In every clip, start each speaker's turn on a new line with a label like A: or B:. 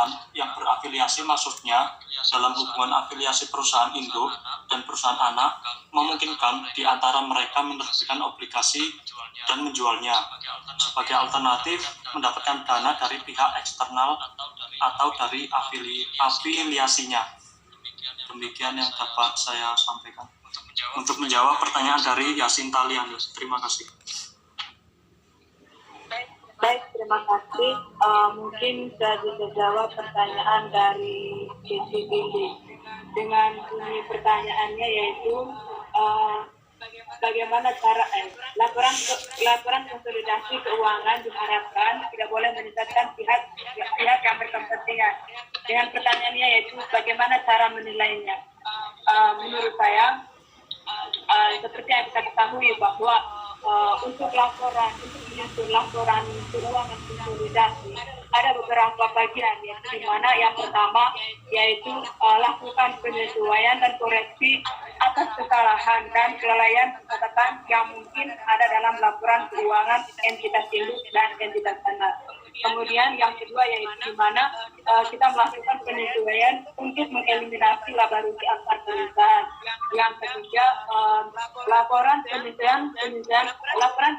A: perusahaan yang berafiliasi, maksudnya dalam hubungan afiliasi perusahaan induk dan perusahaan anak, memungkinkan di antara mereka menerbitkan obligasi dan menjualnya. Sebagai alternatif, mendapatkan dana dari pihak eksternal atau dari afiliasinya. Demikian yang dapat saya sampaikan. Untuk menjawab pertanyaan dari Yasin Taliani, terima kasih.
B: Baik, terima kasih. Mungkin saya bisa jawab pertanyaan dari JCBD dengan bunyi pertanyaannya yaitu bagaimana cara laporan konsolidasi keuangan diharapkan tidak boleh melibatkan pihak yang berkepentingan. Dengan pertanyaannya yaitu bagaimana cara menilainya. Menurut saya seperti yang kita ketahui bahwa untuk menyusun laporan keuangan konsolidasi ada beberapa bagian, yaitu di mana yang pertama yaitu lakukan penyesuaian dan koreksi atas kesalahan dan kelalaian catatan yang mungkin ada dalam laporan keuangan entitas induk dan entitas anak. Kemudian yang kedua yaitu di mana kita melakukan penyesuaian untuk mengeliminasi laba-rugi antar perusahaan. Yang ketiga, laporan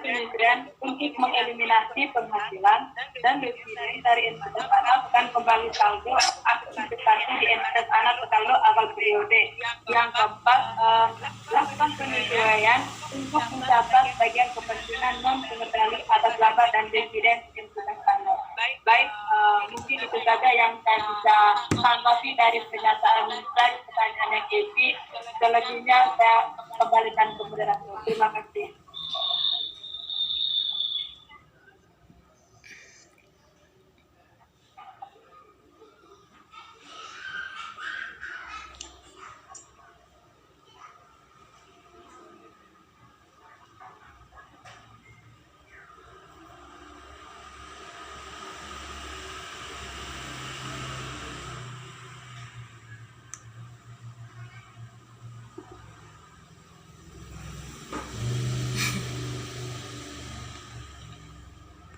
B: penyesuaian untuk mengeliminasi penghasilan dan dividen dari entitas anak dan kembali saldo investasi di entitas anak ke saldo awal periode. Yang keempat, lakukan penyesuaian untuk mencatat bagian kepentingan non-pengendali atas laba dan dividen entitas anak. Baik, mungkin itu saja yang saya bisa tanggapi dari pernyataan dari pertanyaannya Kevi. Selebihnya saya kembalikan ke moderator. Terima kasih.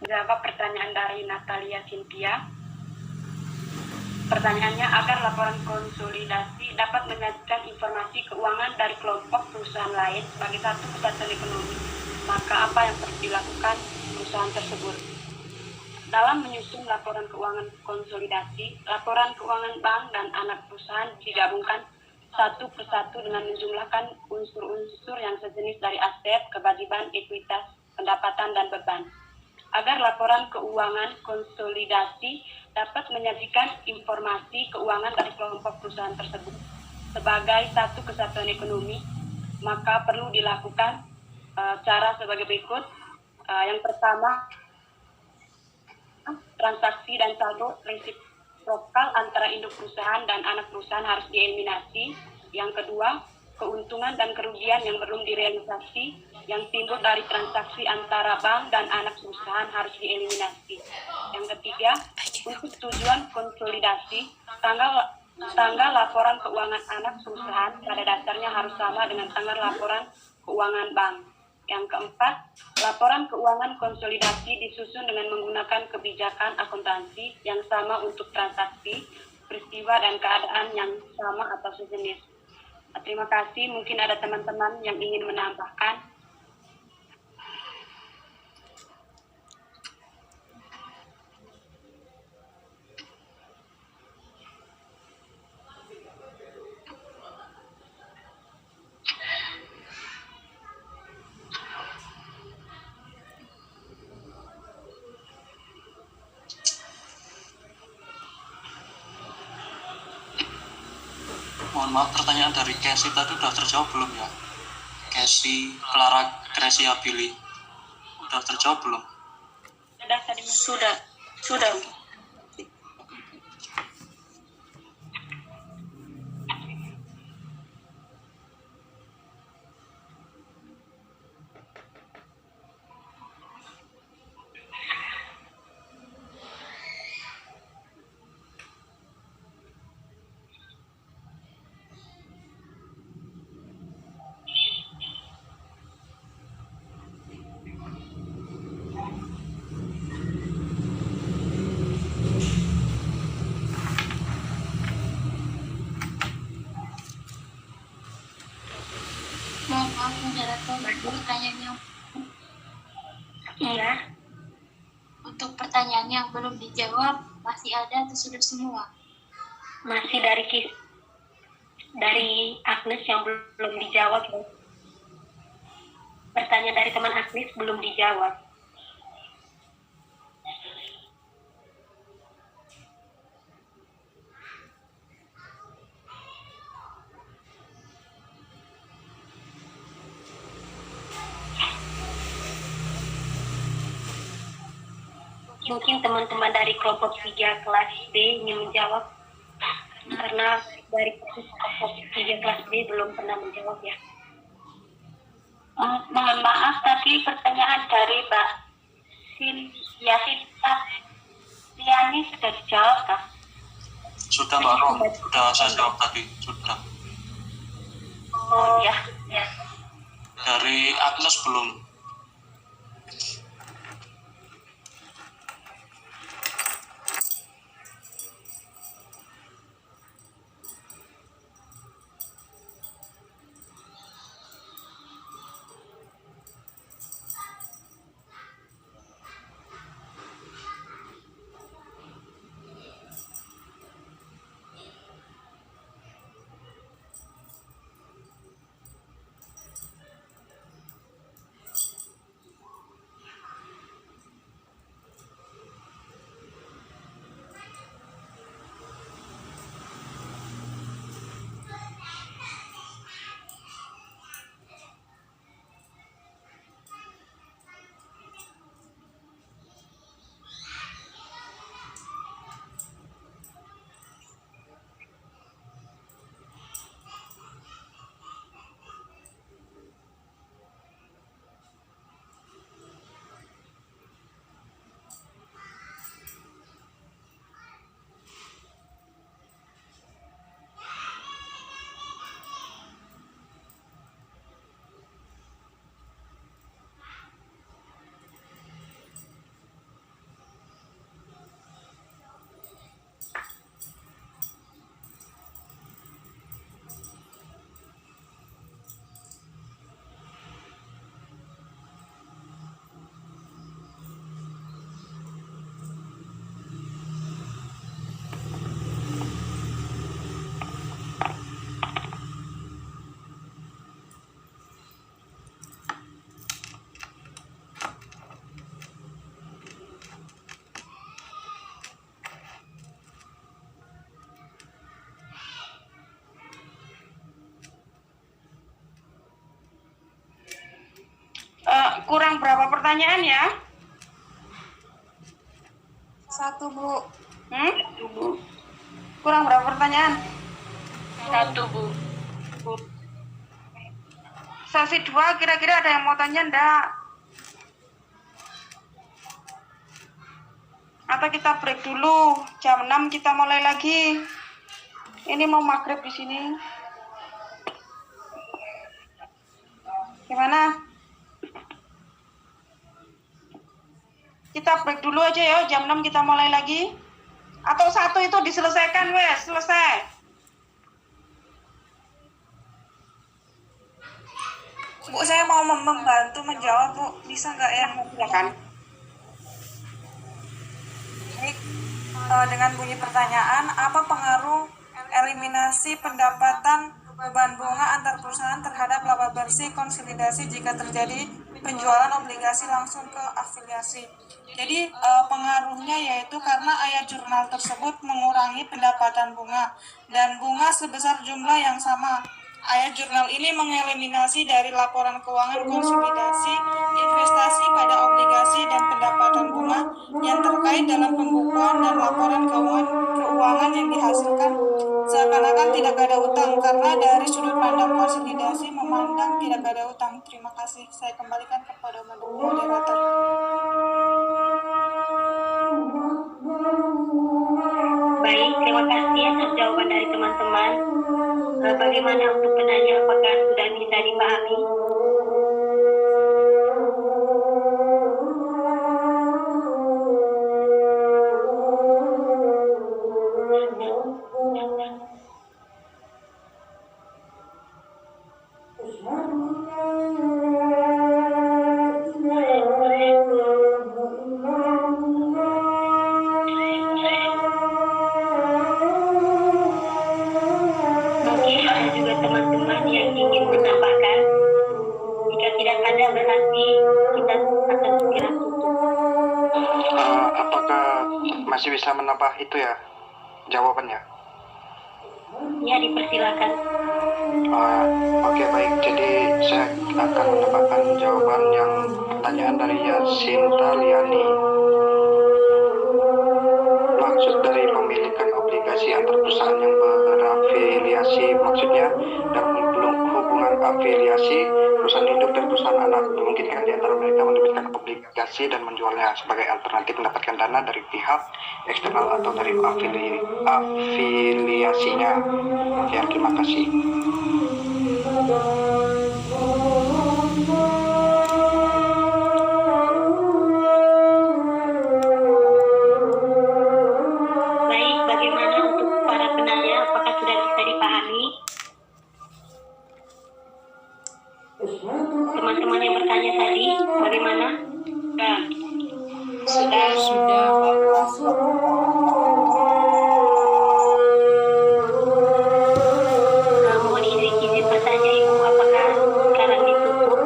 C: Jawab pertanyaan dari Natalia Cynthia. Pertanyaannya, agar laporan konsolidasi dapat menyajikan informasi keuangan dari kelompok perusahaan lain sebagai satu kesatuan ekonomi, maka apa yang harus dilakukan perusahaan tersebut? Dalam menyusun laporan keuangan konsolidasi, laporan keuangan bank dan anak perusahaan digabungkan satu persatu dengan menjumlahkan unsur-unsur yang sejenis dari aset, kewajiban, ekuitas, pendapatan, dan beban. Agar laporan keuangan konsolidasi dapat menyajikan informasi keuangan dari kelompok perusahaan tersebut sebagai satu kesatuan ekonomi, maka perlu dilakukan cara sebagai berikut. Yang pertama, transaksi dan saldo resiprokal antara induk perusahaan dan anak perusahaan harus dieliminasi. Yang kedua, keuntungan dan kerugian yang belum direalisasi yang timbul dari transaksi antara bank dan anak perusahaan harus dieliminasi. Yang ketiga, untuk tujuan konsolidasi, tanggal laporan keuangan anak perusahaan pada dasarnya harus sama dengan tanggal laporan keuangan bank. Yang keempat, laporan keuangan konsolidasi disusun dengan menggunakan kebijakan akuntansi yang sama untuk transaksi, peristiwa, dan keadaan yang sama atau sejenis. Terima kasih. Mungkin ada teman-teman yang ingin menambahkan.
A: Mohon maaf, pertanyaan dari Casey tadi udah terjawab belum ya? Casey Clara Gracia Billy udah terjawab belum?
C: Sudah.
D: Maaf moderator, pertanyaannya.
B: Iya.
D: Untuk pertanyaan yang belum dijawab masih ada atau sudah semua?
B: Masih dari Agnes yang belum dijawab. Pertanyaan dari teman Agnes belum dijawab. Mungkin teman-teman dari kelompok 3 kelas B ingin menjawab, karena dari kelompok 3 kelas B belum pernah menjawab ya. Mohon maaf, tadi pertanyaan dari Mbak Silviasita Tiani sudah dijawab, Kak?
A: Sudah Mbak Rom, sudah saya jawab tadi, sudah.
B: Oh ya.
A: Dari Agnes belum.
B: Kurang berapa pertanyaan ya?
D: 1, Bu.
B: Kurang berapa pertanyaan?
C: 1, Bu.
B: Sesi 2 kira-kira ada yang mau tanya enggak? Atau kita break dulu, jam 6 kita mulai lagi. Ini mau maghrib di sini. Gimana? Kita break dulu aja ya, jam 6 kita mulai lagi. Atau 1 itu diselesaikan wes, selesai.
E: Bu, saya mau membantu menjawab, Bu. Bisa nggak ya?
B: Silakan.
E: Baik. Dengan bunyi pertanyaan, apa pengaruh eliminasi pendapatan beban bunga antar perusahaan terhadap laba bersih konsolidasi jika terjadi penjualan obligasi langsung ke afiliasi? Jadi pengaruhnya yaitu karena ayat jurnal tersebut mengurangi pendapatan bunga dan bunga sebesar jumlah yang sama. Ayat jurnal ini mengeliminasi dari laporan keuangan konsolidasi, investasi pada obligasi dan pendapatan bunga yang terkait dalam pembukuan dan laporan keuangan yang dihasilkan seakan-akan tidak ada utang karena dari sudut pandang konsolidasi memandang tidak ada utang. Terima kasih. Saya kembalikan kepada moderator.
B: Baik, terima kasih atas jawaban dari teman-teman. Bagaimana untuk penanya, apakah sudah bisa dipahami?
F: sudah itu ya jawabannya?
C: Ya, dipersilakan.
F: Oke, baik. Jadi saya akan menambahkan jawaban yang pertanyaan dari Yasinta Liani. Maksud dari pemilikan obligasi antar perusahaan yang berafiliasi, maksudnya dalam hubungan afiliasi perusahaan induk dan perusahaan anak, memungkinkan di antara mereka menerbitkan obligasi dan menjualnya sebagai alternatif mendapatkan dana dari pihak eksternal atau dari afiliasinya. Oke, terima kasih.
C: Baik, bagaimana untuk para penanya? Apakah sudah bisa dipahami? Teman-teman yang bertanya tadi, bagaimana?
B: Sudah.
C: Mohon izin bertanya Ibu, apakah sekarang ditutup?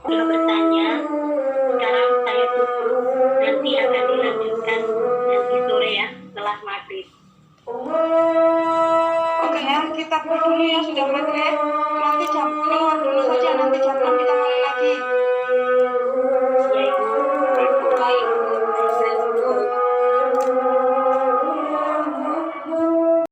C: Belum bertanya, sekarang saya tutup, nanti akan dilanjutkan nanti sore ya, setelah maghrib.
E: Oke ya, kita break dulu ya, sudah maghrib. Nanti keluar dulu saja, nanti jam 6 kita mulai lagi.